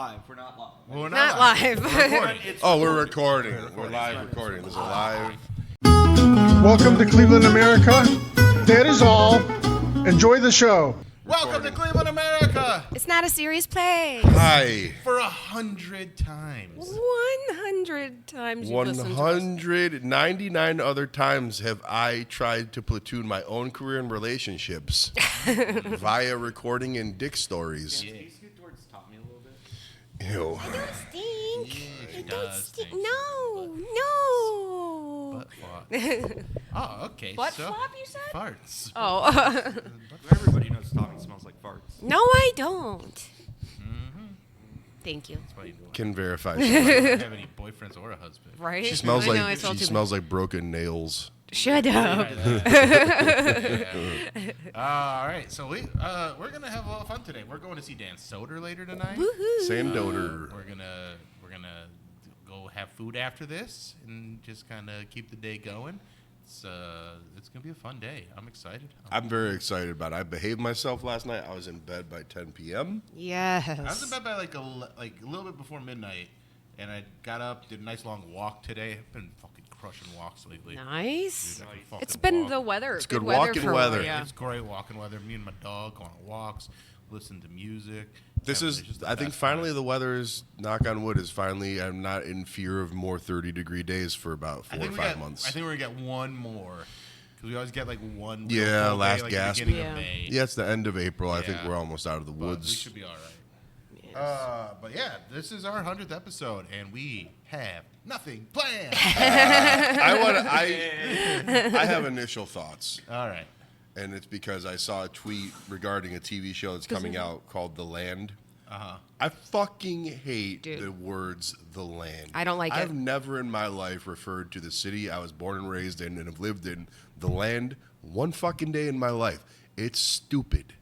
Live. We're not live. Well, we're Not live. We're recording. We're live recording. This is a live. Welcome to Cleveland, America. That is all. Enjoy the show. Welcome to Cleveland, America. It's not a serious place. Hi. For 100 times. 100 times you've listened to us. 199 other times have I tried to platoon my own career and relationships via recording and dick stories. Can you scoot towards Tommy a little bit? Ew. I don't stink. Yeah, I she don't does stink. stink. No. Butt flop. Oh, okay. Butt so flop, you said? Farts. Oh. Everybody knows Tommy smells like farts. No, I don't. Thank you. That's why you don't Can verify. have any boyfriends or a husband. Right? She smells I know, I like smell she too smells like broken nails. much. Shut up. All right, so we're gonna have a little fun today. We're going to see Dan Soder later tonight. Woohoo. Sam Doder. We're gonna go have food after this and just kind of keep the day going. It's gonna be a fun day. I'm excited. I'm very excited about it. I behaved myself last night. I was in bed by 10 p.m. Yes. I was in bed by like a little bit before midnight, and I got up, did a nice long walk today. I've been fucking crushing walks lately. Nice. Dude, I can fucking It's been walk. the weather. It's good weather walking for weather. Yeah. It's great walking weather. Me and my dog go on walks, listen to music. This is, It's just the I think best finally time. the weather is, knock on wood, is finally, I'm not in fear of more 30-degree days for about 4 or 5 months. I think we're gonna get one more because we always get like one. real Yeah, cold last day, like gasp. the beginning Yeah. of May. Yeah, it's the end of April. I think Yeah. we're almost out of the But we woods. should be all right. But yeah, this is our 100th episode, and we have nothing planned. I have initial thoughts, All right. and it's because I saw a tweet regarding a TV show that's coming out called The Land. I fucking hate Dude. the words "the land." I don't like I've it. never in my life referred to the city I was born and raised in and have lived in, the land, one fucking day in my life. It's stupid,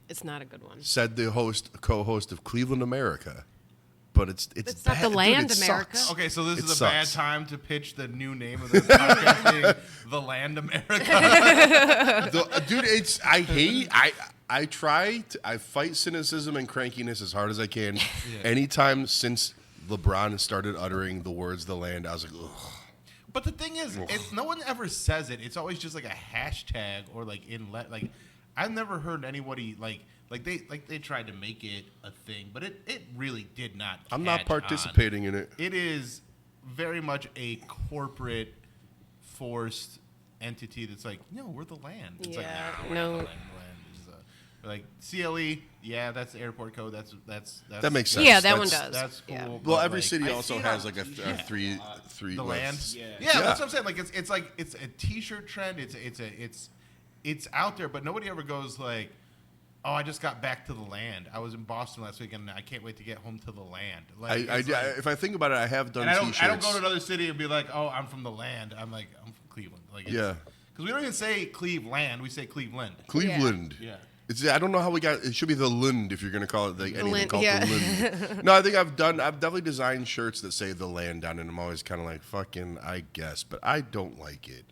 It's not a good one. said the co-host of Cleveland, America. But it's It's not bad. the Dude, land, it America. sucks. Okay, so this It is a bad sucks. time to pitch the new name of the podcast being The Land America. Dude, I fight cynicism and crankiness as hard as I can. Anytime since LeBron started uttering the words "the land," I was like, ugh. But the thing is, no one ever says it. It's always just like a hashtag or like I've never heard anybody like they tried to make it a thing, but it really did not. I'm not catch participating in it. on. It is very much a corporate forced entity that's like, no, we're the land. It's like, Yeah, nah, we're no. not the land. The land is like CLE. Yeah, that's the airport code. That's That makes sense. Yeah, that one That's- does. That's cool. Yeah. Well, but, every like, city I also see it has on like a t-shirts three. the land. Yeah. Yeah, that's what I'm saying. Like it's a T-shirt trend. It's out there, but nobody ever goes like, "Oh, I just got back to the land. I was in Boston last week, and I can't wait to get home to the land." Like, If I think about it, I have done and T-shirts. I don't go to another city and be like, "Oh, I'm from the land." I'm like, I'm from Cleveland. Like, Yeah. because we don't even say Cleveland. We say Cleveland. Cleveland. Yeah. I don't know how we got. It should be the Lund if you're going to call it anything Lund, called yeah. the Lund. No, I think I've definitely designed shirts that say the land on it. And I'm always kind of like, fucking, I guess, but I don't like it.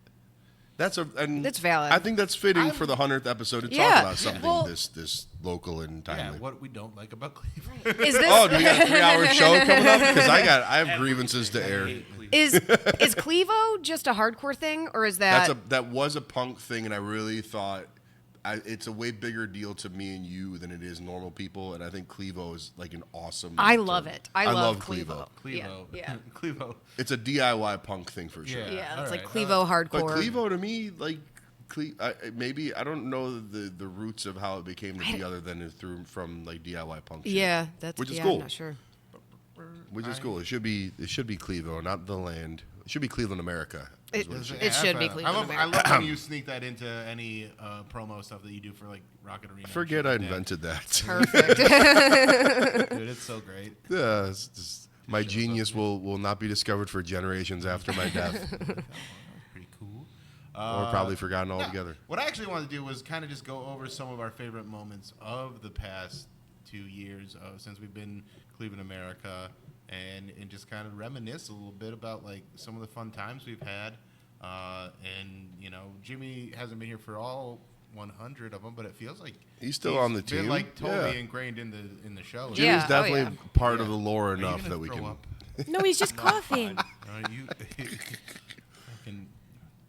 That's valid. I think that's fitting for the 100th episode to talk Yeah. about something Well- this local and Yeah. timely. What we don't like about Cleveland. Is this Oh, do we got a 3-hour show coming up? Because I have grievances to air. is Clevo just a hardcore thing, or is that That was a punk thing, and I really thought it's a way bigger deal to me and you than it is normal people. And I think Clevo is like an awesome. I love it. I love Clevo. Clevo. Yeah. Clevo. It's a DIY punk thing for sure. Yeah. Yeah, all it's like right. Clevo But hardcore. Clevo to me, like, maybe I don't know the roots of how it became to be other than from like DIY punk. Shit. Yeah, that's Which is yeah, cool. I'm not sure. Which is cool. It should be Clevo, not the land. It should be Cleveland, America. is what It should should be I Cleveland, love America. when you sneak that into any promo stuff that you do for like Rocket Arena. and Forget shit I like that. invented that. Perfect. Dude, it's so great. Yeah, it's just, my genius will not be discovered for generations after my death, Pretty cool. or probably forgotten altogether. What I actually wanted to do was kind of just go over some of our favorite moments of the past 2 years since we've been Cleveland, America, and just kind of reminisce a little bit about like some of the fun times we've had. And you know, Jimmy hasn't been here for all 100 of them, but it feels like he's still on the been team. like totally Yeah. ingrained in the show. Jimmy's Yeah. Oh, definitely yeah. part of the lore Are you enough gonna that we throw can. up? No, he's just coughing. You fucking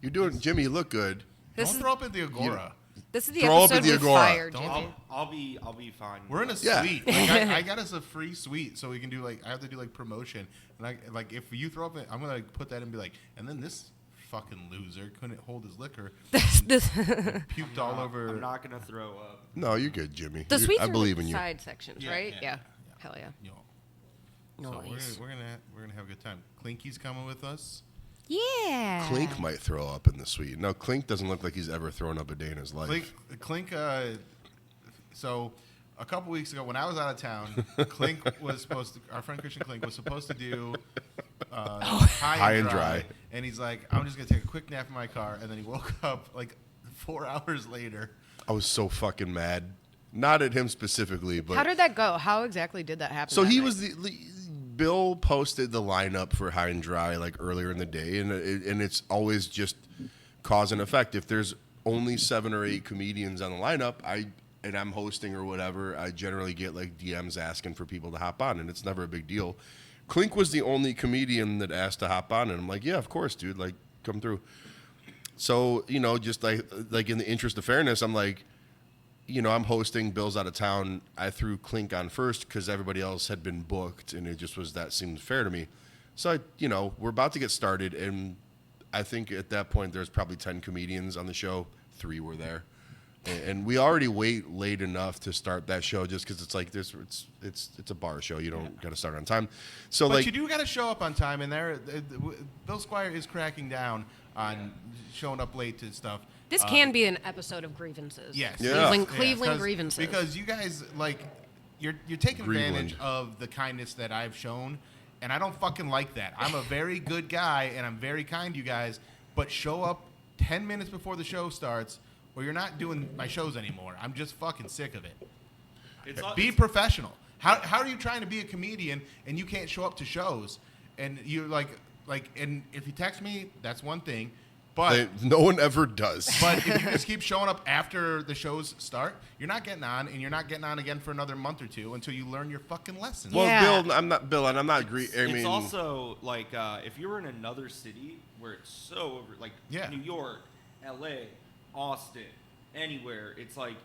You're doing, Jimmy. You look good. This don't is throw up in the agora. this is the Throw up in episode the with Agora. fire, Don't- Jimmy. I'll be fine. We're in a Yeah. suite. Like, I got us a free suite, so we can do like I have to do like promotion. And like if you throw up, I'm gonna like, put that and be like, and then this fucking loser couldn't hold his liquor, puked all over. I'm not gonna throw up. No, you're good, Jimmy. The suites I are believe like in the you. side sections, Yeah, right? yeah, Yeah. yeah. Hell yeah. You know. Nice. So we're gonna have a good time. Clinky's coming with us. Yeah. Clink might throw up in the suite. No, Clink doesn't look like he's ever thrown up a day in his life. Clink. So a couple weeks ago, when I was out of town, Clink was supposed to. Our friend Christian Clink was supposed to do high and dry, and he's like, "I'm just gonna take a quick nap in my car," and then he woke up like 4 hours later. I was so fucking mad. Not at him specifically, but How did that go? How exactly did that happen? so that he night? was Bill posted the lineup for High and Dry like earlier in the day, and it's always just cause and effect. If there's only 7 or 8 comedians on the lineup, and I'm hosting or whatever, I generally get like DMs asking for people to hop on, and it's never a big deal. Clink was the only comedian that asked to hop on, and I'm like, yeah, of course, dude, like come through. So just like in the interest of fairness, I'm like, I'm hosting. Bill's out of town. I threw Clink on first because everybody else had been booked, and it just that seemed fair to me. So we're about to get started, and I think at that point there's probably 10 comedians on the show. 3 were there, and we already wait late enough to start that show just because it's like this. It's a bar show. You don't got to start on time. So But like you do got to show up on time, and Bill Squire is cracking down on showing up late to stuff. This can be an episode of grievances. Yes. Yeah. Cleveland grievances. Because you guys you're taking advantage Greenland. of the kindness that I've shown, and I don't fucking like that. I'm a very good guy, and I'm very kind to you guys, but show up 10 minutes before the show starts, or you're not doing my shows anymore. I'm just fucking sick of it. Be professional. How are you trying to be a comedian and you can't show up to shows? And you're and if you text me, that's one thing. But no one ever does. but if you just keep showing up after the shows start, you're not getting on, and you're not getting on again for another month or two until you learn your fucking lessons. Well, Yeah. Bill, I'm not Bill, and I'm not agree. I It's mean, also like if you were in another city where it's so over, like Yeah. New York, L.A., Austin, anywhere, it's like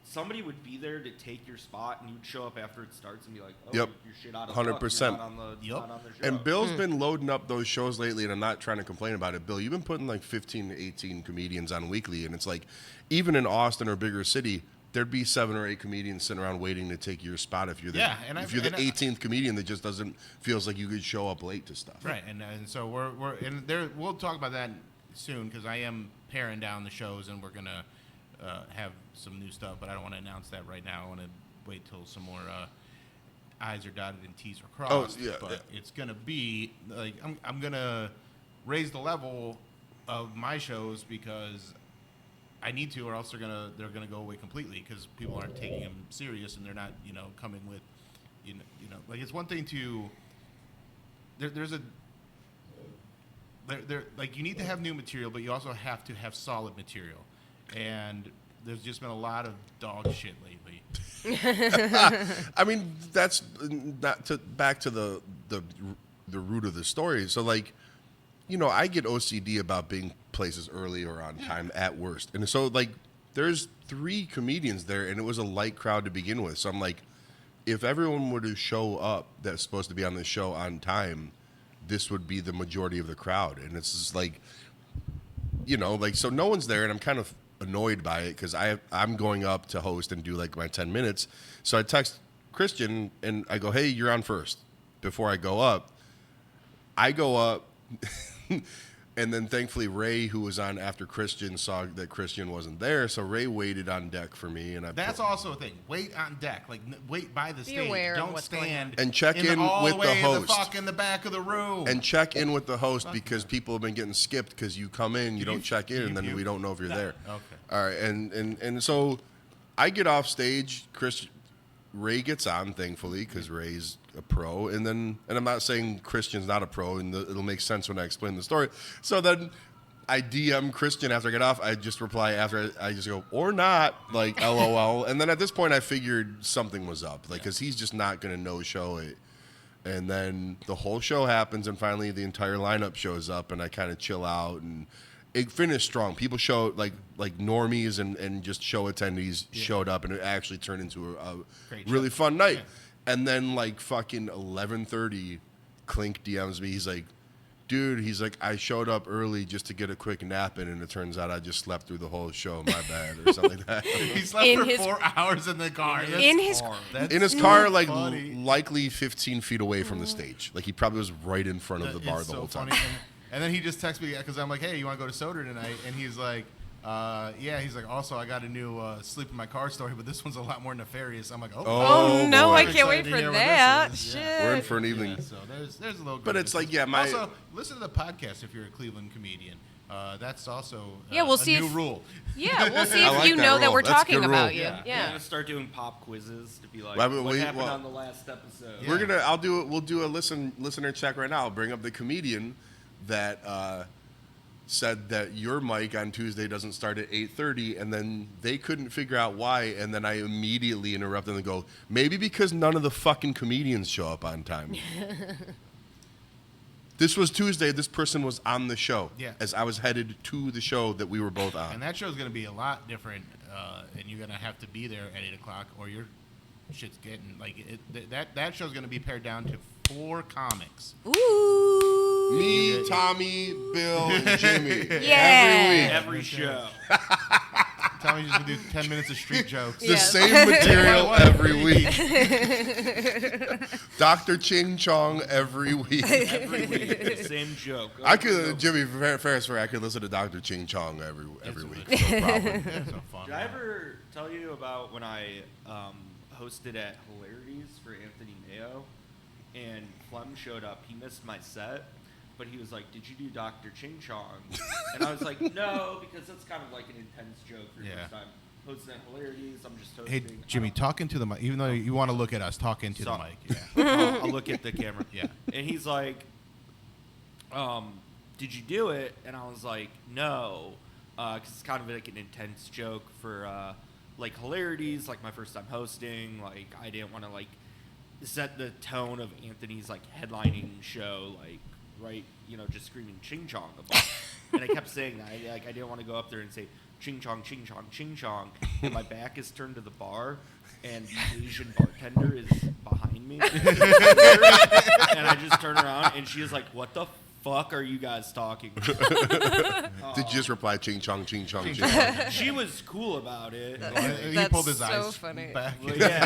somebody would be there to take your spot, and you'd show up after it starts and be like, "Oh, Yep. you're shit out of 100%. luck. You're not on the, Yep. not on the show." and Bill's been loading up those shows lately, and I'm not trying to complain about it. Bill, you've been putting like 15 to 18 comedians on weekly, and it's like, even in Austin or bigger city, there'd be 7 or 8 comedians sitting around waiting to take your spot if you're the Yeah, and if you're the 18th comedian that just feels like you could show up late to stuff. Right, and so we're and there. We'll talk about that soon because I am paring down the shows, and we're gonna have some new stuff. But I don't want to announce that right now. I want to wait till some more I's are dotted and T's are crossed. yeah, but it's gonna be like I'm gonna raise the level of my shows because I need to, or else they're gonna go away completely because people aren't taking them serious and they're not coming with like it's one thing to there's a like you need to have new material, but you also have to have solid material, and there's just been a lot of dog shit lately. I mean, that's back to the root of the story. So like, I get OCD about being places early or on time at worst. And so like there's 3 comedians there and it was a light crowd to begin with. So I'm like, if everyone were to show up that's supposed to be on the show on time, this would be the majority of the crowd. And it's just like, so no one's there and I'm kind of annoyed by it because I'm going up to host and do like my 10 minutes. So I text Christian and I go, hey, you're on first. Before I go up, and then thankfully Ray, who was on after Christian, saw that Christian wasn't there. So Ray waited on deck for me. And That's also a thing. Wait on deck. Like wait by the stage. aware of Don't what's going stand And check in all with the the way host. in the back of the room. And check in with the host because people have been getting skipped because you come in, you don't check in, and then we don't know if you're there. Okay. All right, and so I get off stage. Ray gets on, thankfully, because Ray's a pro, and I'm not saying Christian's not a pro, and it'll make sense when I explain the story. So then I DM Christian after I get off. I just reply after I just go, or not, like, LOL. And then at this point, I figured something was up, like, because he's just not going to no-show it. And then the whole show happens, and finally the entire lineup shows up, and I kind of chill out, and it finished strong. People showed, like normies and just show attendees showed up, and it actually turned into a really fun night. Yeah. And then, like, fucking 11:30, Clink DMs me. He's like, dude, he's like, I showed up early just to get a quick nap in, and it turns out I just slept through the whole show. My bad, or something like that. He slept for 4 hours in the car. In his car, like likely 15 feet away from the stage. Like he probably was right in front of the bar the whole time. And then he just texts me because I'm like, hey, you want to go to Soder tonight? And he's like, yeah. He's like, also, I got a new sleep in my car story, but this one's a lot more nefarious. I'm like, oh no, boy. I can't wait for that. Shit. We're in for an evening. Yeah, so there's a little. But it's like, also listen to the podcast if you're a Cleveland comedian. That's also we'll see new rule. Yeah, we'll see if like you that know rule. that we're That's a talking good about rule. you. I'm Yeah. gonna start doing pop quizzes to be like, Well, what happened on the last episode? Yeah. We'll do a listener check right now. I'll bring up the comedian that said that your mic on Tuesday doesn't start at 8:30, and then they couldn't figure out why, and then I immediately interrupt them and go, maybe because none of the fucking comedians show up on time. This was Tuesday. This person was on the show as I was headed to the show that we were both on. And that show's going to be a lot different, and you're going to have to be there at 8 o'clock, or your shit's getting that show's going to be pared down to 4 comics. Ooh. Me, Tommy, Bill, and Jimmy. Yeah. Every show. Tommy's just going to do 10 minutes of street jokes. The same material every week. Dr. Ching Chong every week. Every week, the same joke. I could, Jimmy, fair is fair. I could listen to Dr. Ching Chong every week. No problem. That's so fun. Did I ever tell you about when I hosted at Hilarities for Anthony Mayo, and Clem showed up? He missed my set, but he was like, "Did you do Dr. Ching Chong?" And I was like, "No," because that's kind of like an intense joke for your first time hosting at Hilarities. I'm just hosting. Hey, Jimmy, talk into the mic. Even though you want to look at us, talk into the mic. Yeah. I'll look at the camera. Yeah. And he's like, "Did you do it?" And I was like, "No," because it's kind of like an intense joke for like Hilarities, like my first time hosting. Like I didn't want to like set the tone of Anthony's like headlining show, like just screaming ching chong a bunch. And I kept saying that. I didn't want to go up there and say ching chong, ching chong, ching chong. And my back is turned to the bar, and the Asian bartender is behind me. And I just turn around, and she is like, "What the fuck are you guys talking about?" Did you just reply ching chong, ching chong, ching chong? She was cool about it. He pulled his so eyes funny. back. Well, yeah,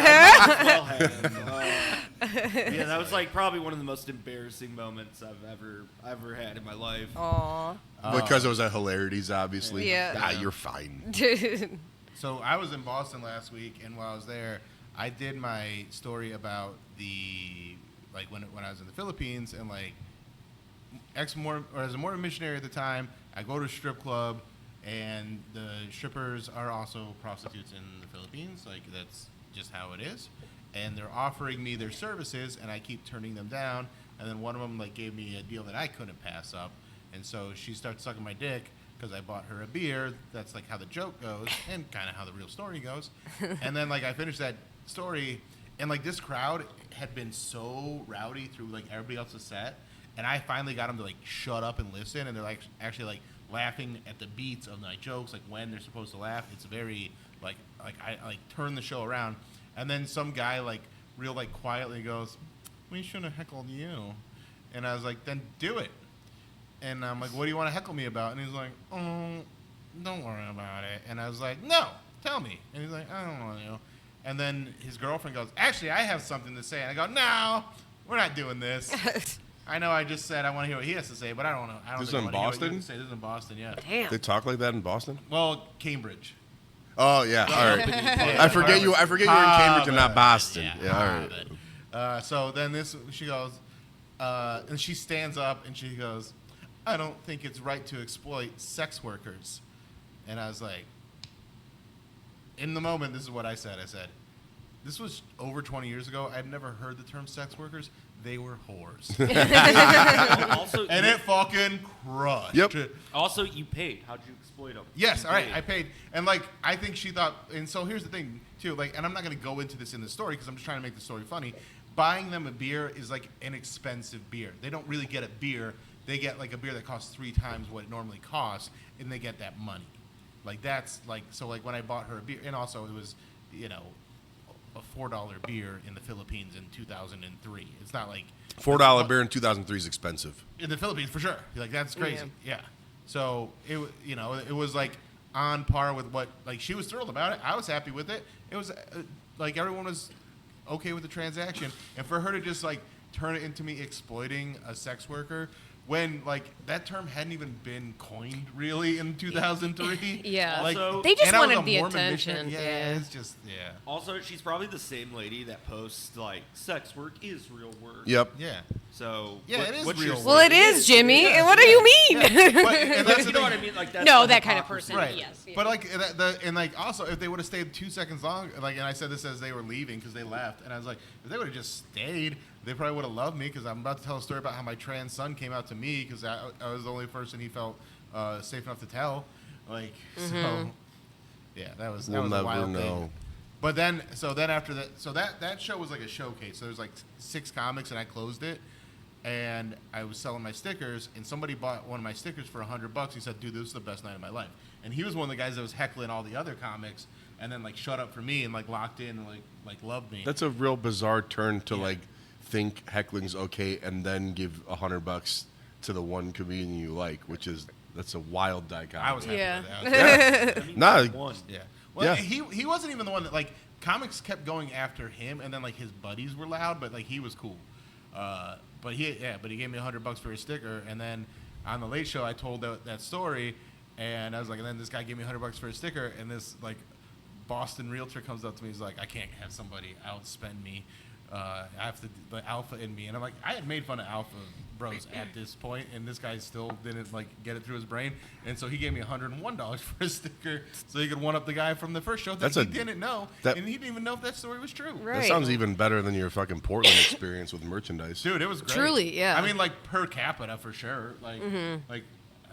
that was like probably one of the most embarrassing moments I've ever had in my life. Aw. Because it was at Hilarities, obviously. Yeah. You're fine. Dude. So I was in Boston last week, and while I was there, I did my story about when I was in the Philippines, and like as a Mormon missionary at the time, I go to a strip club, and the strippers are also prostitutes in the Philippines. Like that's just how it is. And they're offering me their services, and I keep turning them down. And then one of them like gave me a deal that I couldn't pass up, and so she starts sucking my dick because I bought her a beer. That's like how the joke goes, and kind of how the real story goes. And then like I finished that story, and like this crowd had been so rowdy through like everybody else's set, and I finally got them to like shut up and listen, and they're like actually like laughing at the beats of my jokes, like when they're supposed to laugh. It's very like I like turn the show around, and then some guy like real like quietly goes, "We should have heckled you," and I was like, "Then do it." And I'm like, "What do you want to heckle me about?" And he's like, "Oh, don't worry about it." And I was like, "No, tell me." And he's like, "I don't want to." And then his girlfriend goes, "Actually, I have something to say." And I go, "No, we're not doing this." I know I just said I want to hear what he has to say, but I don't know. This is in Boston? This is in Boston, yeah. Damn. They talk like that in Boston? Well, Cambridge. Oh, yeah. All right. I forget you're in Cambridge and not Boston. Yeah, all right. So then she goes, and she stands up and she goes, "I don't think it's right to exploit sex workers." And I was like, in the moment, this is what I said. I said, this was over 20 years ago. I'd never heard the term sex workers. they were whores. Also, And it fucking crushed. Yep. also, you paid. How'd you exploit them? Yes, You all right, paid. I paid. And, like, I think she thought, and so here's the thing, too, like, and I'm not going to go into this in the story because I'm just trying to make the story funny. Buying them a beer is, like, an expensive beer. They don't really get a beer. They get, like, a beer that costs 3 times what it normally costs, and they get that money. Like, that's, like, so, like, when I bought her a beer, and also it was, you know, a $4 beer in the Philippines in 2003. It's not like... $4 beer in 2003 is expensive. In the Philippines, for sure. Like, that's crazy. Yeah. So, you know, it was, like, on par with what... Like, she was thrilled about it. I was happy with it. It was, like, everyone was okay with the transaction. And for her to just, like, turn it into me exploiting a sex worker... When, like, that term hadn't even been coined, really, in 2003. Yeah. Like, Also- They just and I was wanted a the Mormon attention, missionary. yeah. It's just, yeah. Also, she's probably the same lady that posts like sex work is real work. Yep. Yeah. So Yeah, it is what's real your work. Well, it is, Jimmy. Yeah, And what do you mean? But, and that's you the know what thing. I mean? Like that's No, the that kind of hypocrisy. person. Right. Yes, yeah. But like and like also if they would have stayed 2 seconds long, like, and I said this as they were leaving because they left, and I was like, if they would have just stayed, they probably would have loved me because I'm about to tell a story about how my trans son came out to me because I was the only person he felt safe enough to tell. Like, so yeah, that was We'll a never wild know. thing. But then after that, so that show was like a showcase. So there's like 6 comics, and I closed it. And I was selling my stickers, and somebody bought one of my stickers for $100. He said, "Dude, this is the best night of my life." And he was one of the guys that was heckling all the other comics, and then like shut up for me and like locked in and like loved me. That's a real bizarre turn to like think heckling's okay and then give $100 to the one comedian you like, which is that's a wild dichotomy. I was happy Yeah. with that. I mean, Nah, one. Yeah. Well, Yeah. he wasn't even the one that like comics kept going after him, and then like his buddies were loud, but like he was cool. But he gave me $100 for a sticker, and then on the Late Show I told that story, and I was like, and then this guy gave me $100 for a sticker, and this like Boston realtor comes up to me, he's like, I can't have somebody outspend me. I have to the alpha in me, and I'm like, I had made fun of alpha bros at this point, and this guy still didn't like get it through his brain, and so he gave me $101 for a sticker, so he could one up the guy from the first show that he didn't know, and he didn't even know if that story was true. Right. that sounds even better than your fucking Portland experience with merchandise. Dude, it was great. Truly, yeah. I mean, like per capita for sure. Like,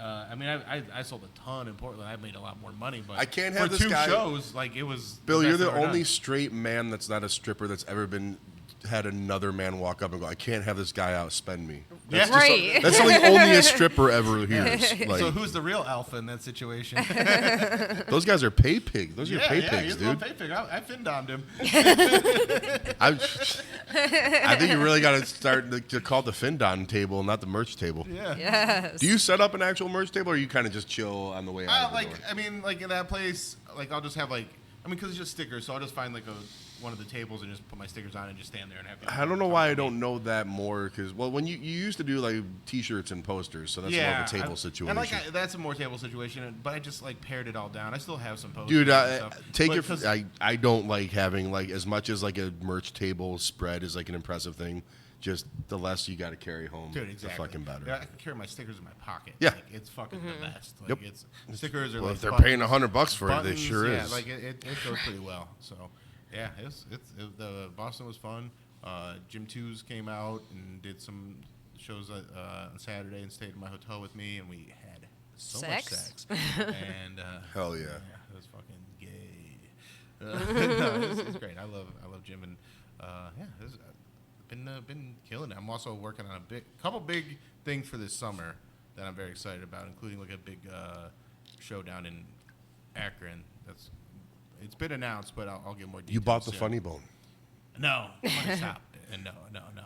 I mean, I sold a ton in Portland. I made a lot more money, but I can't for have this 2 guy- shows, like it was. Bill, you're best the I've ever only done. straight man that's not a stripper that's ever been had another man walk up and go, I can't have this guy outspend me. That's Yeah. just- Right. that's something only a stripper ever hears. Like, So who's the real alpha in that situation? those guys are pay pigs. Those are yeah, pay yeah, pigs, he's dude. the pay pig. I fin-dommed him. I think you really got to start to call the Findon table, not the merch table. Yeah. Yes. Do you set up an actual merch table, or you kind of just chill on the way out? Of the Like, door? I mean, like in that place, like I'll just have like, I mean, because it's just stickers, so I'll just find like one of the tables and just put my stickers on and just stand there and have. people I don't know talk why to I me. don't know that more, because well, when you used to do like T-shirts and posters, so that's more of a table situation. And like that's a more table situation, but I just like pared it all down. I still have some posters. Dude, and stuff. take But it. 'cause- I don't like having like as much as like a merch table spread is like an impressive thing. Just the less you got to carry home, Dude, exactly. the fucking better. Yeah, I can carry my stickers in my pocket. Yeah. Like, it's fucking the best. Like, Yep. it's stickers are Well, like if they're buttons- paying $100 for it, they buttons, sure yeah, is. like it goes pretty well. So, yeah, the Boston was fun. Jim Twos came out and did some shows on Saturday and stayed in my hotel with me, and we had so much sex. And Hell yeah. it was fucking gay. No, it's great. I love Jim, and yeah, it's been killing it. I'm also working on a couple big things for this summer that I'm very excited about, including like a big show down in Akron. It's been announced, but I'll get more details. You bought the soon. funny bone. No, funny stop. No.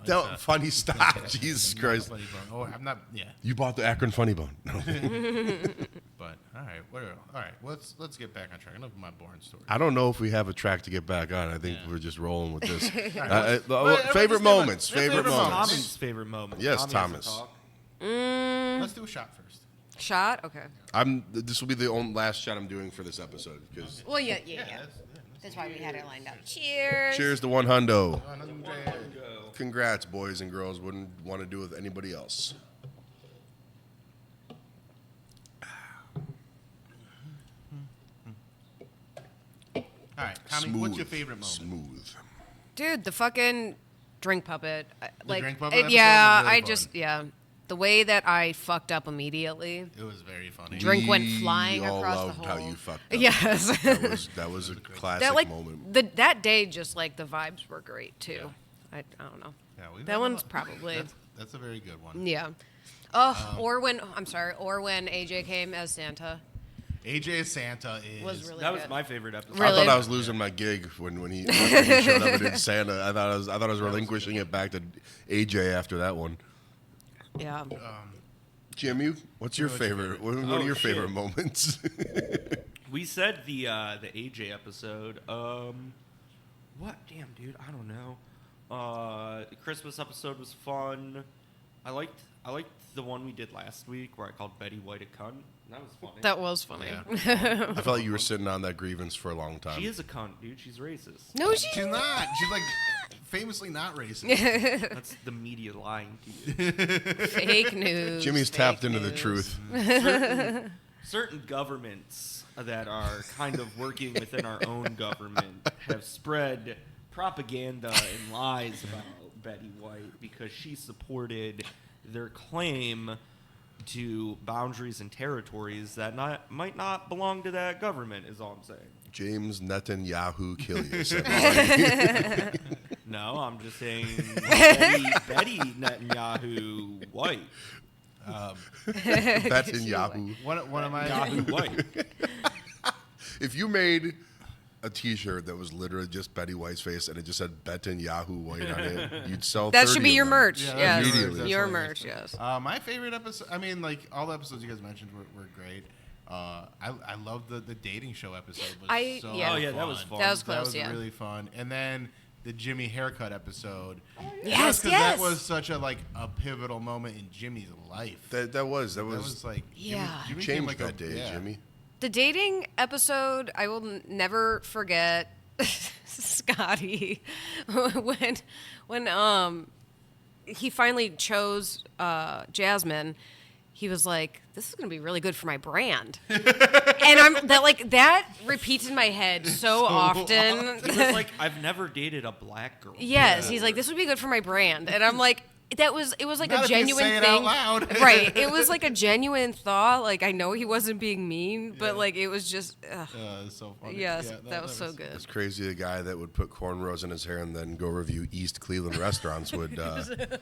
It's, No, funny stop. yeah, Jesus not Christ. Funny bone. Oh, I'm not. Yeah, You bought the Akron funny bone. No. but all right, whatever. All right, let's get back on track. Enough of my boring story. I don't know if we have a track to get back on. I think we're just rolling with this. Well, Favorite let's moments. give it- Favorite favorite moments. moments. Tommy's favorite moment. Yes, Tommy has Thomas. to talk. Let's do a shot first. Shot? Okay. This will be the only last shot I'm doing for this episode. Because Well, yeah. That's why we had it lined up. Cheers. cheers to one hundo. Go. Congrats, boys and girls. Wouldn't want to do it with anybody else. All right, Tommy, what's your favorite moment? Smooth. Dude, the fucking Drink Puppet. Drink Puppet episode yeah, was really fun. the way that I fucked up immediately. It was very funny. Drink went flying We all across loved the how hole. you fucked up. Yes. That was a classic that like moment. that day, just like the vibes were great too. I don't know. Yeah, we've That had a one's lot- probably That's a very good one. yeah. Or when AJ came as Santa AJ Santa is was really That good. was my favorite episode. Really? I thought I was losing my gig when he showed up and did Santa. I thought I was relinquishing it back to AJ after that one. Yeah. Jimmy, what's your favorite? What are your favorite shit. moments? We said the AJ episode. What? Damn, dude, I don't know. The Christmas episode was fun. I liked the one we did last week where I called Betty White a cunt. That was funny. That was funny. Yeah. I felt like you were sitting on that grievance for a long time. She is a cunt, dude. She's racist. No, She's not. She's like famously not racist. That's the media lying to you. fake news. Jimmy's fake tapped into the news. truth. Certain governments that are kind of working within our own government have spread propaganda and lies about Betty White because she supported their claim to boundaries and territories that might not belong to that government, is all I'm saying. James Netanyahu kill you, said White. No, I'm just saying Betty Netanyahu White. Netanyahu. One of my Yahoo White. If you made a T-shirt that was literally just Betty White's face and it just said Netanyahu White on it, you'd sell. That 30 should be of your them. merch. Yeah, Yes. immediately. Your That's merch. hilarious. Yes. My favorite episode. I mean, like all the episodes you guys mentioned were great. I love the dating show episode. Was so yeah. Oh, yeah, fun. that was fun. That was close. That was Yeah. really fun. And then the Jimmy haircut episode. Yes, Just 'cause yes. that was such a a pivotal moment in Jimmy's life. That was That was like Yeah. Jimmy changed came like that day, yeah. Jimmy. The dating episode, I will never forget Scotty when he finally chose Jasmine. He was like, "This is going to be really good for my brand," and that repeats in my head so often. He was like, I've never dated a black girl. Yes, he's like, "This would be good for my brand," and I'm like, it was like Not a if you genuine say it thing, out loud. right? It was like a genuine thought. Like I know he wasn't being mean, but like it was just, It's so funny. yes, Yeah, that was so good. It's crazy. A guy that would put cornrows in his hair and then go review East Cleveland restaurants would that's good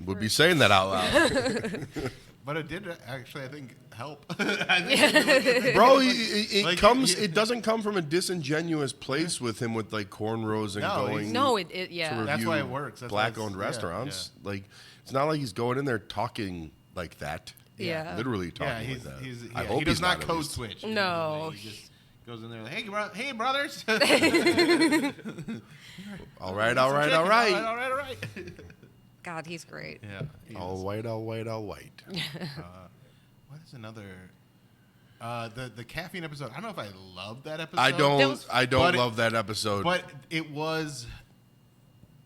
would for be him. saying that out loud. But it did actually, I think, help. Bro, Like, comes. he- It doesn't come from a disingenuous place with him with like cornrows and No, going. No, it to yeah. That's why it review works. That's why it's- Black-owned yeah, restaurants. Like it's not like he's going in there talking like that. Yeah. Literally Yeah, talking he's, like that. he's, I yeah, hope he does he's not at code least. switch. No. He just goes in there like, hey, brothers. All right, all right, all right. all right. God, he's great. Yeah. he All is. white, all white, all white. What is another? The caffeine episode. I don't know if I love that episode. I That don't. was- I don't But it- love that episode. But it was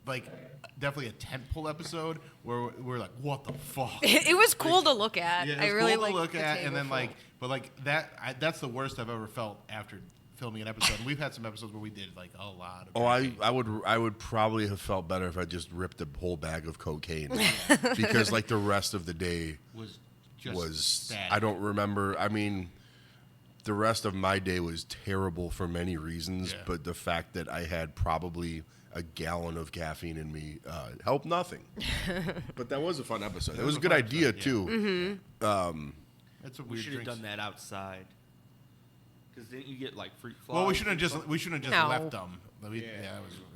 like definitely a tentpole episode where we're like, what the fuck? It was cool to look at. Yeah, I it's really cool liked to look the at, and then table like, but like that's the worst I've ever felt after filming an episode. And we've had some episodes where we did like a lot of. Oh, drinking. I would probably have felt better if I just ripped a whole bag of cocaine because like the rest of the day was just was static. I don't remember. I mean, the rest of my day was terrible for many reasons, Yeah. but the fact that I had probably a gallon of caffeine in me helped nothing. But that was a fun episode. It was a good fun idea episode, too. That's a We weird. should have drinks. done that outside. Because didn't you get like fruit flies? Well, we shouldn't have just No. left them. That was, yeah.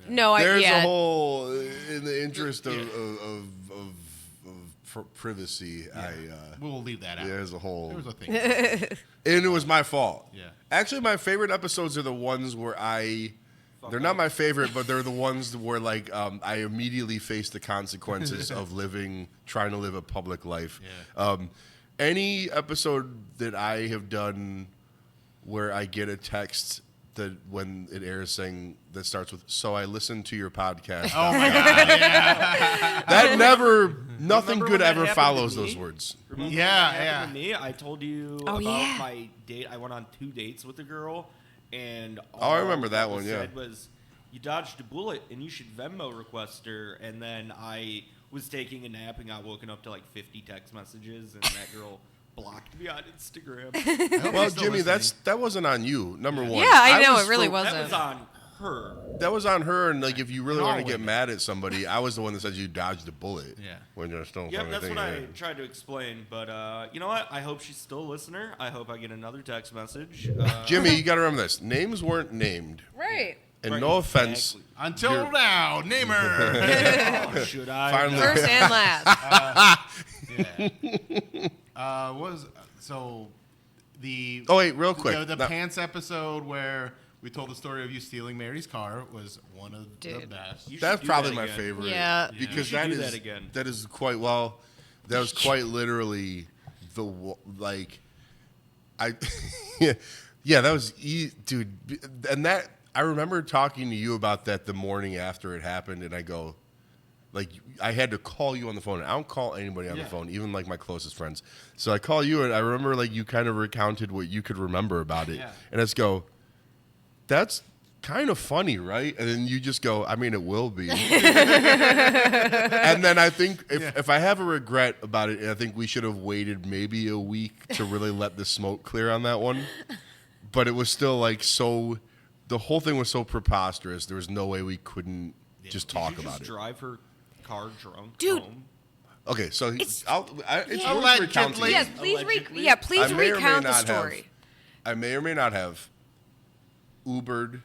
No, There's yeah. a whole in the interest of privacy. We'll leave that out. There's a whole. There was a thing. And it was my fault. Yeah. Actually, my favorite episodes are the ones where they're not my favorite, but they're the ones where like I immediately face the consequences of trying to live a public life. Yeah. Any episode that I have done where I get a text that when it airs saying that starts with "So I listened to your podcast." Oh my god! Yeah. That nothing Remember good when that ever happened follows to me? those words. Remember Yeah, when that happened yeah. to me? I told you Oh, about yeah. my date. I went on 2 dates with a girl, and Oh, I all remember that was one, yeah. said was, you dodged a bullet and you should Venmo request her. And then I was taking a nap and got woken up to like 50 text messages, and that girl blocked me on Instagram. Well, Jimmy, that wasn't on you. Number one. Yeah, I know, was it really for- wasn't. That was on her. That was on her, and like if you really And want all to get women. mad at somebody, I was the one that said you dodged a bullet. Yeah. When you're still. Yep, that's what I tried to explain. But you know what? I hope she's still a listener. I hope I get another text message. Jimmy, you got to remember this. Names weren't named, Right. and Right, no offense. exactly. Until You're- now, name her. Oh, should I? Finally. know? First and last. Was so the Oh wait, real quick. the Now- pants episode where we told the story of you stealing Mary's car was one of the Dude. best. You should That's do probably that my again. favorite. Yeah. You Because should that do is that again. that is quite well. That was quite literally like I yeah, that was dude, and that I remember talking to you about that the morning after it happened, and I go like I had to call you on the phone. I don't call anybody on the Yeah. phone, even like my closest friends. So I call you, and I remember like you kind of recounted what you could remember about it, Yeah. and let's go. That's kind of funny, right? And then you just go, I mean, it will be. And then I think if I have a regret about it, I think we should have waited maybe a week to really let the smoke clear on that one. But it was still like so, the whole thing was so preposterous. There was no way we couldn't just Did talk you about just it. drive her car drunk Dude. home? Okay, so it's worth Allegedly. recounting. Yes, please, Allegedly. please I may or may recount the not have- story. I may or may not have Ubered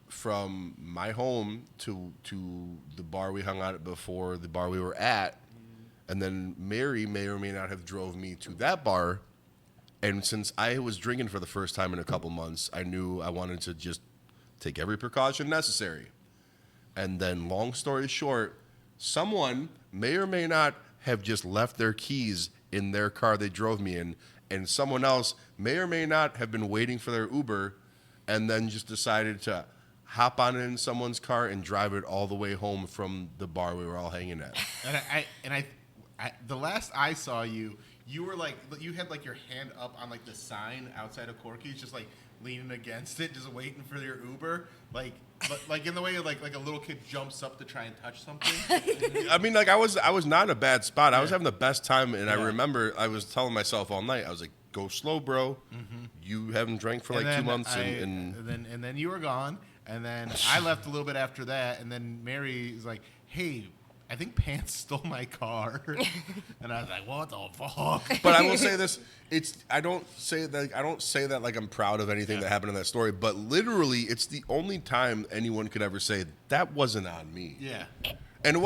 from my home to the bar we hung out at before, the bar we were at, and then Mary may or may not have drove me to that bar. And since I was drinking for the first time in a couple months, I knew I wanted to just take every precaution necessary. And then, long story short, someone may or may not have just left their keys in their car they drove me in, and someone else may or may not have been waiting for their Uber and then just decided to hop on in someone's car and drive it all the way home from the bar we were all hanging at. And I the last I saw you, you were like, you had like your hand up on like the sign outside of Corky's, just like leaning against it, just waiting for your Uber, like in the way like a little kid jumps up to try and touch something. I mean, like I was not in a bad spot. I was having the best time, and I remember I was telling myself all night, I was like, "Go slow, bro. You haven't drank for like 2 months, and then you were gone, and then I left a little bit after that, and then Mary is like, "Hey, I think Pants stole my car," and I was like, "What the fuck?" But I will say this: I don't say that like I'm proud of anything that happened in that story. But literally, it's the only time anyone could ever say that wasn't on me. Yeah, And it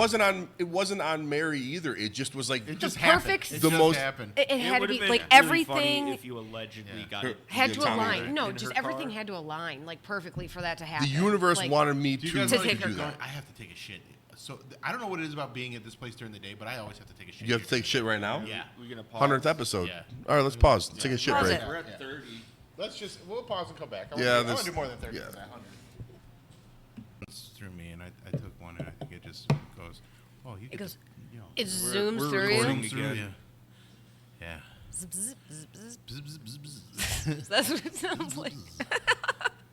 wasn't on Mary either. It just was like it just perfect- happened. It the just most- happened. It had to would've be been like really funny everything if you allegedly got it. had Yeah, to Tommy align. Lee. No, In just her everything car? had to align like perfectly for that to the happen. universe Like, wanted me Do you to guys To know take if her you're going, car. I have to take a shit. So I don't know what it is about being at this place during the day, but I always have to take a shit. You have to take shit right now? Yeah. We're gonna pause. 100th episode. Yeah. All right, let's pause. Take a shit Pause break. it. We're at 30. We'll pause and come back. Yeah, I want this- to do more than 30 yeah. than that, 100. It's through me, and I took one, and I think it just goes, oh, you It get goes. to, you know, It zooms we're through recording you. through again. you. Yeah. Zip, zip, zip, zip. Bzz, bzz, bzz, bzz. That's what it sounds like.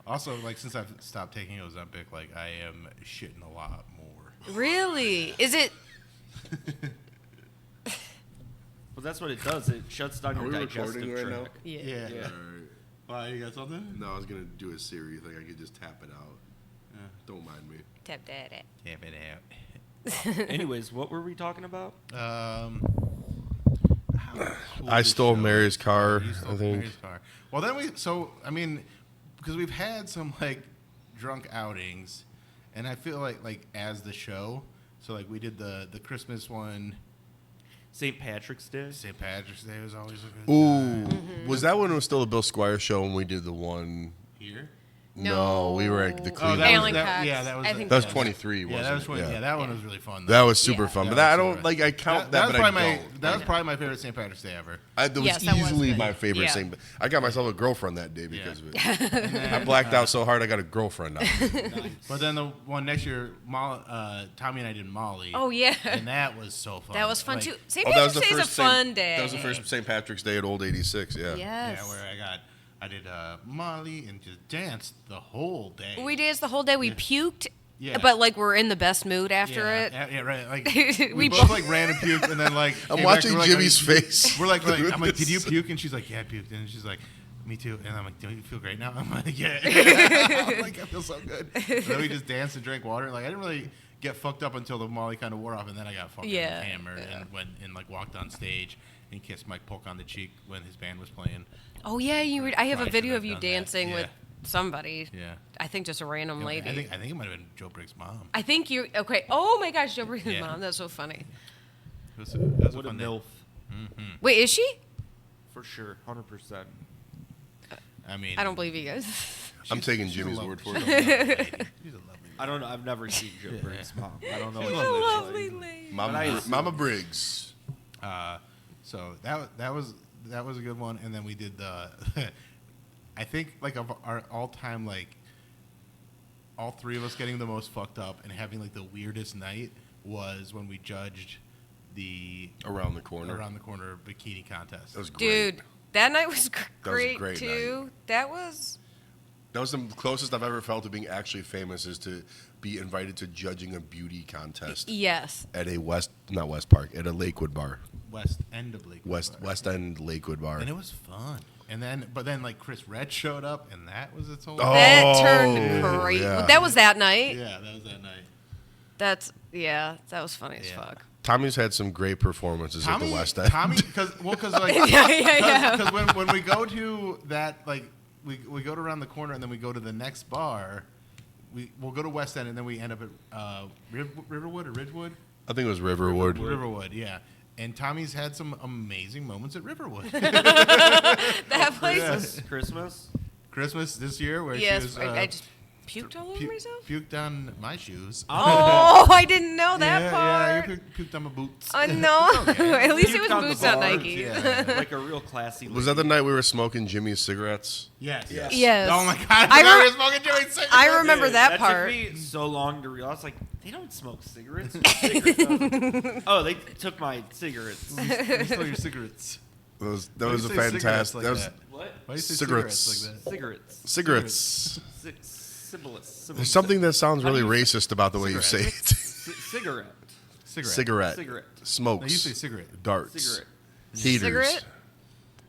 Also, like, since I've stopped taking Ozempic, like, I am shitting a lot more. Really? Is it? Well, that's what it does. It shuts down Are your we digestive recording right tract. now? Yeah. Yeah. Yeah. Why, you got something? No, I was gonna do a Siri thing. I could just tap it out. Don't mind me. Tap that. Tap it out. Anyways, what were we talking about? How cool I this stole show Mary's is. car, You stole I think. Mary's car. Well, then I mean, because we've had some like drunk outings, and I feel like as the show, so like we did the Christmas one, St. Patrick's Day. St. Patrick's Day was always a good Ooh, time. was that when it was still the Bill Squire show when we did the one? Here. No, we were at the Oh, Cleveland. that Alan was Cox. yeah, that was I the- think That was Yeah. 23, wasn't Yeah, that was it? 20, yeah. that one was really fun. Though. That was super Yeah. fun. That But that, I was don't super- like. I count That that, was but I probably don't. that was probably my favorite St. Patrick's Day ever. That was Yes, that was easily good. my favorite Yeah. thing. I got myself a girlfriend that day because of it. And I blacked out so hard I got a girlfriend now. But then the one next year, Tommy and I did Molly. Oh yeah. And that was so fun. That was fun Like, too. St. Oh, that was Patrick's the Day is a first fun St. day. That was the first St. Patrick's Day at Old 86. Yeah. Yes. Yeah, where I got I did Molly and just danced the whole day. We danced the whole day. We puked. Yeah. But like we're in the best mood after it. Yeah, right. Like We we both- both like ran and puked, and then like I'm came watching back, we're like, Jimmy's "Are you-" face. We're like, I'm like, did you puke? And she's like, yeah, I puked. And she's like, me too. And I'm like, do you feel great now? I'm like, yeah. I'm like, I feel so good. And then we just danced and drank water. Like I didn't really get fucked up until the Molly kind of wore off, and then I got fucking hammered and went and like walked on stage and kissed Mike Polk on the cheek when his band was playing. Oh yeah, I have a Probably video should of you have done that. dancing Yeah. with somebody. Yeah. I think just a random lady. I think it might have been Joe Briggs' mom. I think you okay. Oh my gosh, Joe Briggs' Yeah. mom. That's so funny. It was a What a fun day. MILF. Wait, is she? For sure. 100%. I mean, I don't believe you guys. I'm taking she's a Jimmy's lovely- word for she's it. a lovely lady. She's a lovely I don't know. I've never seen Joe Briggs' mom. I don't know She's what a she looks Lovely like. lady. Mama Briggs. So that was a good one, and then we did the. I think like of our all-time like. All three of us getting the most fucked up and having like the weirdest night was when we judged the Around the corner. bikini contest. That was great. Dude, that night was a great, great too. That was. That was the closest I've ever felt to being actually famous, is to be invited to judging a beauty contest Yes. at a at a Lakewood bar. West End of Lakewood. West End Lakewood bar. And it was fun. But then like Chris Redd showed up, and that was its own. Oh, That turned crazy. yeah. That was that night. Yeah, that was that night. That was funny as Yeah. fuck. Tommy's had some great performances at the West End. Tommy, because like Yeah. Because when we go to that, like we go to around the corner and then we go to the next bar, we'll go to West End and then we end up at Riverwood or Ridgewood. I think it was Riverwood. Riverwood, yeah. And Tommy's had some amazing moments at Riverwood. That place. Christmas this year where she Yes, was. I just puked all over myself. Puked on my shoes. Oh, I didn't know that yeah, part. Yeah, you puked on my boots. No. At least it Puked was on the boots, not bar. Nike. Yeah. Like a real classy. Was that the night we were smoking Jimmy's cigarettes? Yes. Yes. Oh my God! I I rem- was smoking Joey's cigarettes. I remember that That part. took me so long to realize. Like, they don't smoke cigarettes. Cigarettes. Oh, they took my cigarettes. You stole your cigarettes. That was Why do you a say cigarettes fantastic. like that was that? What? Why do you say Cigarettes. cigarettes like that? Cigarettes. cigarettes. Syphilis. There's something that sounds How do really you- racist about the way you say it. Cigarette. Cigarette. Cigarette. Cigarette. Smokes. No, you say cigarette. Darts. Cigarette. Heaters. Cigarette?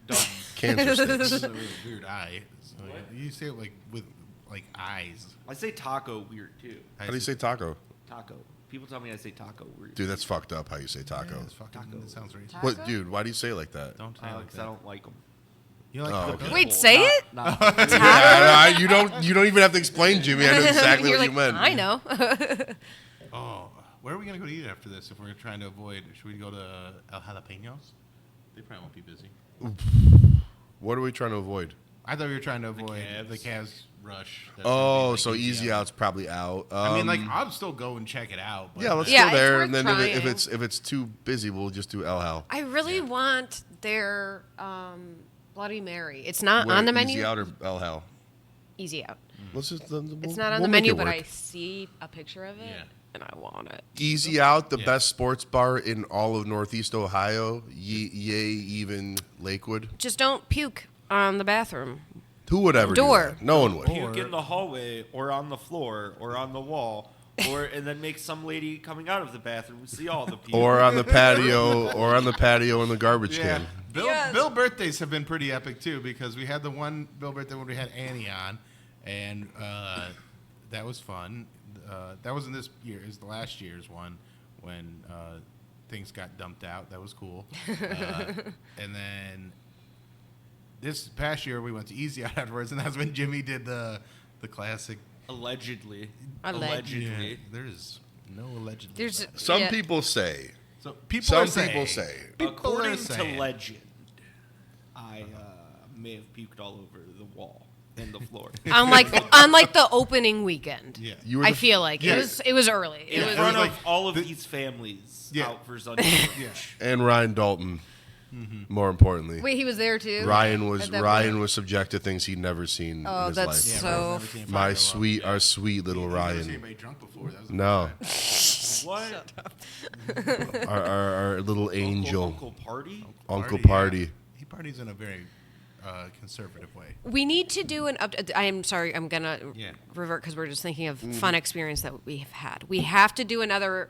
Dumb. Cancer This sticks. is a really weird eye. So you say it like with like eyes. I say taco weird too. How do you say taco? Taco. People tell me I say taco weird. Dude, that's fucked up how you say taco. Yeah, it's fucking, Taco. that sounds racist. What, dude, why do you say it like that? Don't say it like Because I that. don't like them. You like Oh, taco? okay. Wait, say it? Not Yeah, you don't even have to explain, Jimmy. I know exactly You're what like, you meant. I know. Oh, where are we gonna go to eat after this? If we're trying to avoid, should we go to El Jalapenos? They probably won't be busy. What are we trying to avoid? I thought we were trying to avoid Cavs. the Cavs rush. That's Oh, gonna be, like, so Easy Out's probably out. I mean, like, I'll still go and check it out. But yeah, let's Yeah, go it's there, worth and then if trying. it's too busy, we'll just do El Hal. I really want their Bloody Mary. It's not on the menu. Easy Out or El Hal? Easy out. Let's just. It's not on the menu, but I see a picture of it, Yeah. and I want it. Easy Out, the Yeah. best sports bar in all of Northeast Ohio. Yay, even Lakewood. Just don't puke on the bathroom. Who would ever Door. do that? No one would. puke in the hallway or on the floor or on the wall. And then make some lady coming out of the bathroom see all the people. Or on the patio, or on the patio in the garbage Yeah. can. Yes. Bill birthdays have been pretty epic too, because we had the one Bill birthday when we had Annie on, and that was fun. That wasn't this year; it was the last year's one when things got dumped out. That was cool. And then this past year we went to Easy Out afterwards, and that's when Jimmy did the classic. Allegedly. Allegedly. Yeah, there's no allegedly. There's about it. Some yeah. people say. So people Some are saying, people say. People According are to saying- legend, I may have puked all over the wall and the floor. on like the opening weekend. Yeah. You were I the- feel like Yeah. it was early. In It was front like of all of these families Yeah. out for Sunday brunch. And Ryan Dalton, more importantly. Wait, he was there too. Ryan was At that Ryan point? was subject to things he'd never seen Oh, in his that's life. so- I've never seen a My fire go sweet, up. our sweet little I've never seen Ryan. anybody drunk before. That was No, What? our little angel, Uncle party? Uncle yeah. Party. He parties in a very conservative way. We need to do an I am sorry, I'm gonna Yeah. revert because we're just thinking of fun experience that we have had. We have to do another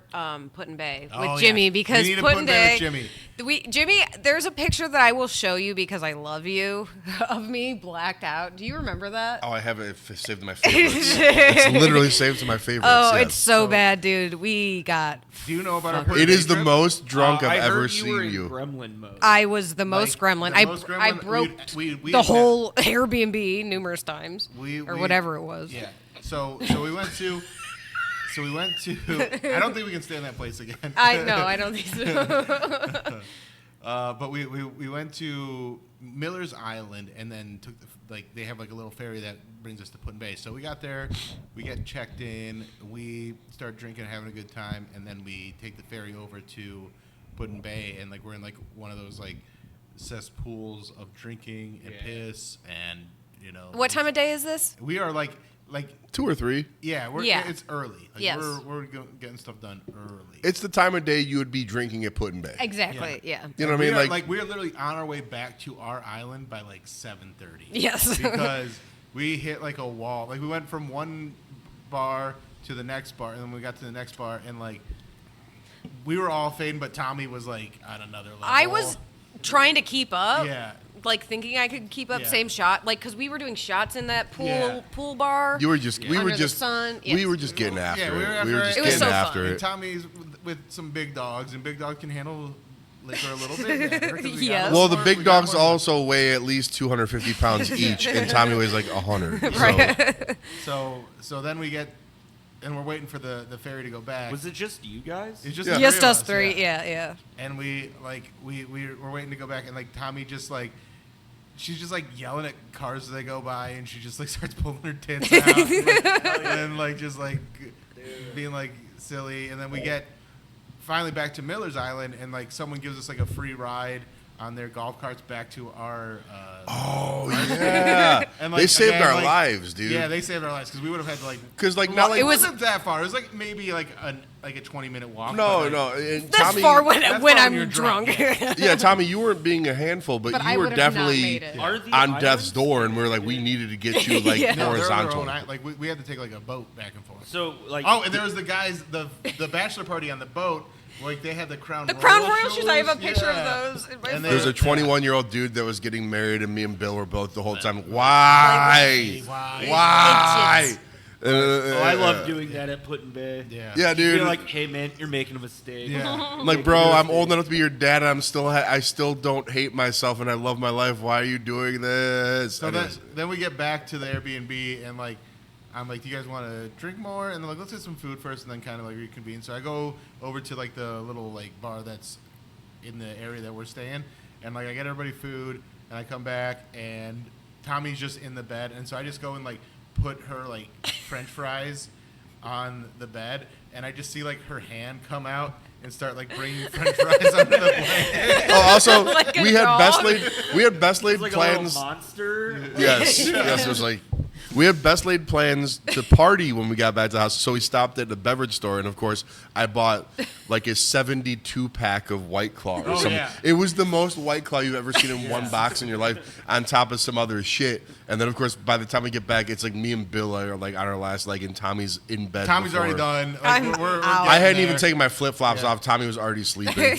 Put in Bay Oh, with Jimmy yeah. because We need a Put Put in in Bay Bay. with Jimmy. Jimmy, there's a picture that I will show you because I love you of me blacked out. Do you remember that? Oh, I have it saved in my favorites. It's literally saved to my favorites. Oh, yes. it's so bad, dude. We got. Do you know about our Put in It Bay is the trip? most drunk I I've heard ever you seen were in you. gremlin mode. I was the most Like, gremlin. the I most gremlin. I broke We the had- whole Airbnb numerous times, We- or we- whatever it was. Yeah. So we went to. So we went to. I don't think we can stay in that place again. I know. I don't think so. But we went to Miller's Island and then took they have like a little ferry that brings us to Put in Bay. So we got there, we get checked in, we start drinking and having a good time, and then we take the ferry over to Put in Bay, and like we're in like one of those like cesspools of drinking and piss, and you know. What time of day is this? We are like 2 or 3. yeah, Yeah. it's early. Like Yes. we're getting stuff done early. It's the time of day you would be drinking at Put in Bay. Exactly. Yeah. You know what I We mean? are, Like, we're literally on our way back to our island by like 7:30. Yes. Because we hit like a wall. Like we went from one bar to the next bar, and then we got to the next bar, and like we were all fading, but Tommy was like on another level. I was trying to keep up. Yeah. Like thinking I could keep up Yeah. same shot, like because we were doing shots in that Yeah. pool bar. we were just Under the sun, we yes. were just getting after Yeah, we were it. after We were it. just It was getting so after fun. And it. Tommy's with some big dogs, and big dogs can handle liquor a little bit better. 'cause we got Yes. Well, the more- big we got dogs more- also weigh at least 250 pounds each, and Tommy weighs like 100. So then we get, and we're waiting for the ferry to go back. Was it just you guys? It's just Yeah. the Just three of us three. Yeah. And we we're waiting to go back, and like Tommy just like she's just like yelling at cars as they go by, and she just like starts pulling her tits out and like just like being like silly. And then we get finally back to Miller's Island, and like someone gives us like a free ride on their golf carts back to our Oh yeah, and, they like, saved again, our like- lives, dude. yeah, they saved our lives because we would have had to like Because like well, not like it wasn't that far. It was like maybe like a 20-minute walk. no, but, like, no. And That's Tommy, far when that's when far I'm when you're drunk. drunk, yeah, Tommy, you weren't being a handful, but, But you I were would have not definitely made it. Are the on islands- death's door, and we were like, we needed to get you like Yeah. No, they're on their horizontal. own island. Like we had to take like a boat back and forth. So like. Oh, and there was the guys, the bachelor party on the boat. Like they had the Crown The Royal Crown Royal shoes. I have a shoes. picture Yeah. of those in my And phone. There's a 21-year-old dude that was getting married, and me and Bill were both the whole time. Why? Why? Oh, I love doing that at Put in Bay. Yeah. Yeah, dude. You're like, hey man, you're making a mistake. Yeah. I'm like, bro, I'm old enough to be your dad, and I still don't hate myself, and I love my life. Why are you doing this? So then we get back to the Airbnb, and like I'm like, do you guys want to drink more? And they're like, let's get some food first, and then kind of like reconvene. So I go over to like the little like bar that's in the area that we're staying, and like I get everybody food, and I come back, and Tommy's just in the bed, and so I just go and like put her like French fries on the bed, and I just see like her hand come out and start like bringing French fries under the blanket. Oh, also, Like a we had dog. best laid It's like plans. a little monster. Yes, yes, it was like we had best laid plans to party when we got back to the house. So we stopped at the beverage store, and of course, I bought like a 72 pack of White Claw. Or Oh, something. yeah. It was the most White Claw you've ever seen in one box in your life, on top of some other shit. And then, of course, by the time we get back, it's like me and Bill are like on our last leg, and Tommy's in bed. Tommy's before. already done. Like, I'm we're out. I hadn't getting even there. taken my flip flops off. Tommy was already sleeping.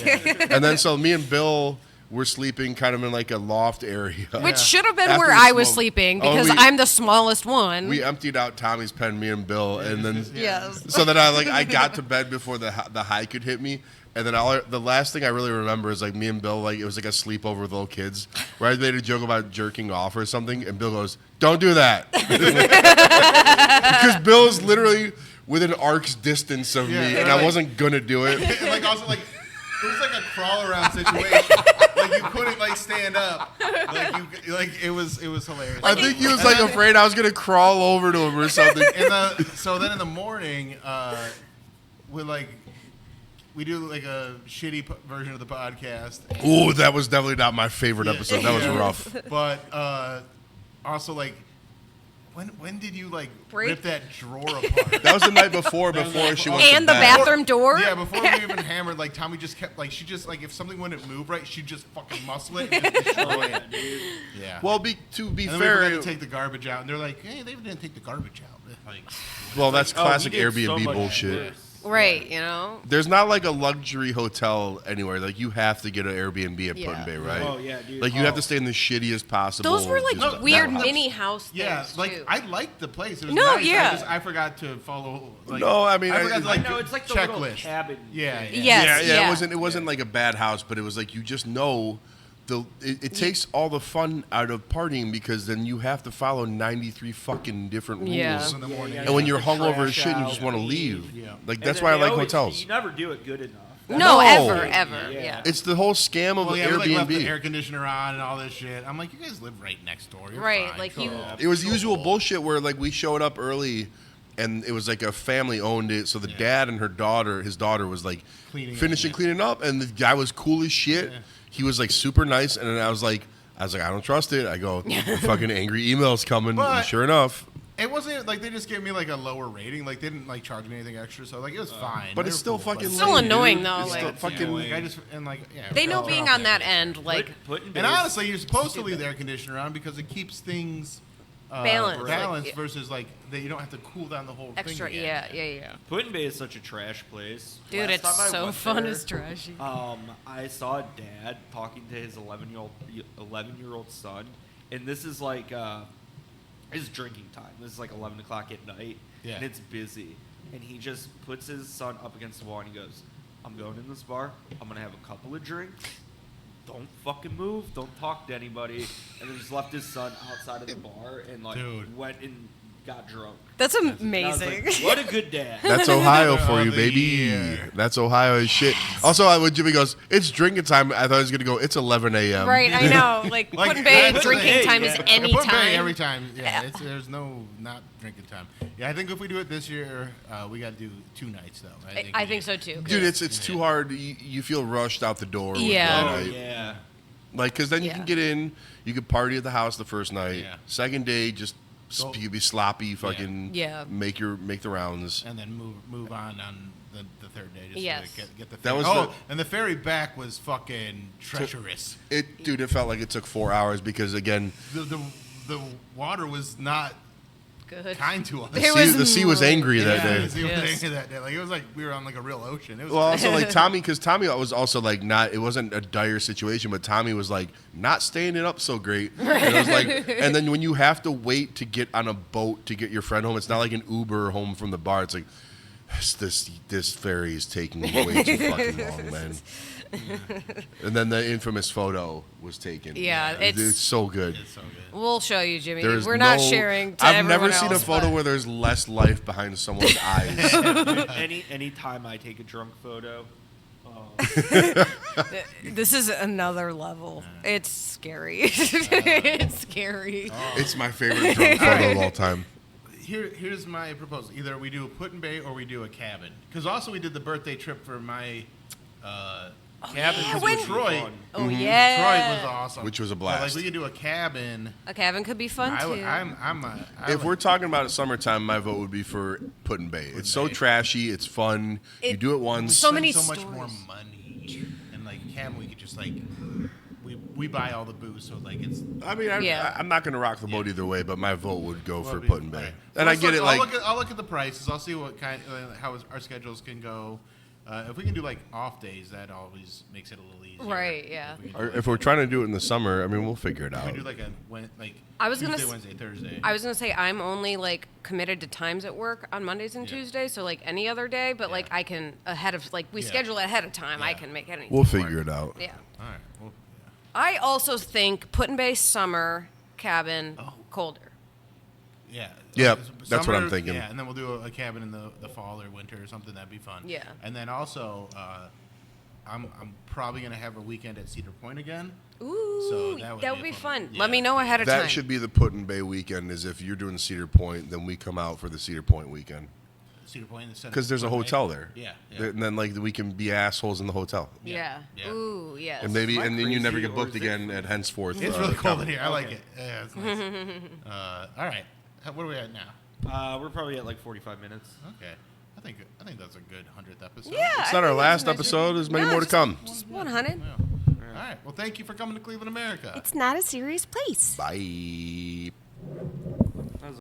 And then so me and Bill were sleeping kind of in like a loft area. Which should have been After where we I was smoked- sleeping Oh, because we- I'm the smallest one. We emptied out Tommy's pen, me and Bill, and then Yes. so then I got to bed before the high could hit me, and then the last thing I really remember is like me and Bill, like it was like a sleepover with little kids where I made a joke about jerking off or something, and Bill goes, "Don't do that," because Bill is literally within arc's distance of Yeah, me, they're and I like- wasn't gonna do it. And like also like it was like a crawl around situation. Like you couldn't like stand up. Like it was hilarious. I think he was like afraid I was gonna crawl over to him or something. So then in the morning, we do like a shitty version of the podcast. Ooh, that was definitely not my favorite episode. That was Yeah. rough. But also like When did you like Break? rip that drawer apart? That was the night before she went And to the bed. bathroom door. Yeah, before we even hammered, like Tommy just kept like she just like if something wouldn't move right, she'd just fucking muscle it and just destroy it. Yeah. Well, to be and then fair, we forgot to take the garbage out, and they're like, "Hey, they didn't take the garbage out." Like, well, that's Oh, classic we did so Airbnb much bullshit. worse. Right, you know. There's not like a luxury hotel anywhere. Like you have to get an Airbnb at Yeah. Put-in-Bay, right? Oh, yeah, dude. Like you have to stay in the shittiest possible. Those were like just weird house. mini house things. yeah, like too. I liked the place. It was No, nice. yeah. I forgot to follow. Like, No, I mean, I forgot to like I know, it's like the checklist. little cabin Yeah, thing. yeah. Yes, Yeah. yeah. It wasn't like a bad house, but it was like you just know. It takes all the fun out of partying because then you have to follow 93 fucking different rules. Yeah. In the morning. And when you're Have to hungover as trash shit, you out, just want to leave. leave. Yeah. Like And that's then why I they like always- hotels. You never do it good enough. No, No. ever. Yeah. Yeah. It's the whole scam of Well, yeah, we like left the Airbnb. air conditioner on and all this shit. I'm like, you guys live right next door. You're Right, fine. like Chill you- out. It was Chill usual out. bullshit where like we showed up early, and it was like a family owned it. So the dad and his daughter was like cleaning up, and the guy was cool as shit. Yeah. He was like super nice, and then I was like, I don't trust it. I go, fucking angry emails coming. But- And sure enough, It wasn't like they just gave me like a lower rating. Like they didn't like charge me anything extra, so like it was fine. but They it's were still cool, fucking Still lame, annoying, dude. though, It's like- still fucking. Like, I just and like yeah. They know turn being off on the that air end, conditioner. like Put-in-Bay And is- honestly, you're supposed to leave the air conditioner on because it keeps things Balanced, balanced like, versus like that you don't have to cool down the whole extra. thing. Yeah, again. yeah. Put-in-Bay is such a trash place. Dude, Last it's time I so went fun. there, It's trashy. I saw a dad talking to his 11-year-old son, and this is like his drinking time. This is like 11 o'clock at night, Yeah. and it's busy. And he just puts his son up against the wall, and he goes, "I'm going in this bar. I'm gonna have a couple of drinks. Don't fucking move. Don't talk to anybody." And then just left his son outside of the bar and like Dude. went and got drunk. That's And I was amazing. like, what a good dad. That's Ohio for you, Of the baby. year. That's Ohio as shit. Also, when Jimmy goes, it's drinking time. I thought he was gonna go. It's 11 a.m. Right, I know. Like, Like, Put-in-Bay that's drinking the thing, time yeah. is Yeah, any Put-in-Bay time. every time. Yeah, Yeah. there's no not drinking time. Yeah, I think if we do it this year, we got to do 2 nights though. I think so too. Dude, it's too hard. You feel rushed out the door. with Yeah. one Oh night. yeah. Like, because then you Yeah. can get in, you could party at the house the first night. Yeah. Second day, just Go- you be sloppy, fucking Yeah. make the rounds. and then move on the third day. Just Yes. to get the That ferry. was oh, the- and the ferry back was fucking treacherous. Dude, it felt like it took 4 hours because again, The water was not Good. kind to us. There was the sea was really- angry that Yeah, day. the sea was Yes. angry that day. Like it was like we were on like a real ocean. It was Well, also like Tommy, because Tommy was also like not. It wasn't a dire situation, but Tommy was like not staying it up so great. And it was like, and then when you have to wait to get on a boat to get your friend home, it's not like an Uber home from the bar. It's like this ferry is taking way too fucking long, man. And then the infamous photo was taken. Yeah, it's so good. It's so good. We'll show you, Jimmy. There's We're not no- sharing to I've everyone never seen a else, photo but- where there's less life behind someone's eyes. Any time I take a drunk photo, This is another level. It's scary. It's scary. It's my favorite drunk photo of all time. Here's my proposal. Either we do a Put-in-Bay or we do a cabin. Because also we did the birthday trip for my cabin yeah, to when- Detroit. Oh, Mm-hmm. yeah. Detroit was awesome. Which was a But, blast. like we could do a cabin. A cabin could be fun, I too. would, I If would- we're talking about it summertime, my vote would be for Put-in-Bay. It's so Bay. trashy. It's fun. You do it once. So spend many so much more stories. money, and like cabin we could just like we buy all the booze, so like it's. I mean, Yeah. I'm not going to rock the boat Yeah. either way, but my vote would go for Well, Put-in-Bay. alright. And So I let's get it, look- like, I'll look at the prices. I'll see what kind, how our schedules can go. If we can do like off days, that always makes it a little easier. Right, yeah. If we, can or do, if we're trying to do it in the summer, I mean, we'll figure it if out. we do like I was gonna Tuesday, s- Wednesday, Thursday. I was gonna say I'm only like committed to times at work on Mondays and Yeah. Tuesdays, so like any other day, but like Yeah. I can ahead of like we Yeah. schedule it ahead of time. I Yeah. can make anything. We'll work. figure it out. Yeah. All right. Well, I also think Put-in-Bay summer cabin Oh. colder. yeah. Yep, Summer, that's what I'm thinking. Yeah, and then we'll do a cabin in the fall or winter or something. That'd be fun. Yeah. And then also, I'm probably gonna have a weekend at Cedar Point again. Ooh, So that would be fun. Yeah. Let me know ahead of time. That should be the Put-in-Bay weekend, is if you're doing Cedar Point, then we come out for the Cedar Point weekend. Cedar Point instead of Because there's a Put-in-Bay. hotel there. Yeah. And then, like, we can be assholes in the hotel. Yeah. Yeah. Ooh, yes. And maybe, Am I and then you never crazy, get or booked is it- again at henceforth. It's really cold in Cabin. here. I like Okay. it. Yeah, it's nice. All right. What are we at now? We're probably at like 45 minutes. Okay. I think that's a good 100th episode. Yeah. It's I not our think last that's a nice episode. review. There's many No, more to come. Just 100. Yeah. All right. Well, thank you for coming to Cleveland, America. It's not a serious place. Bye.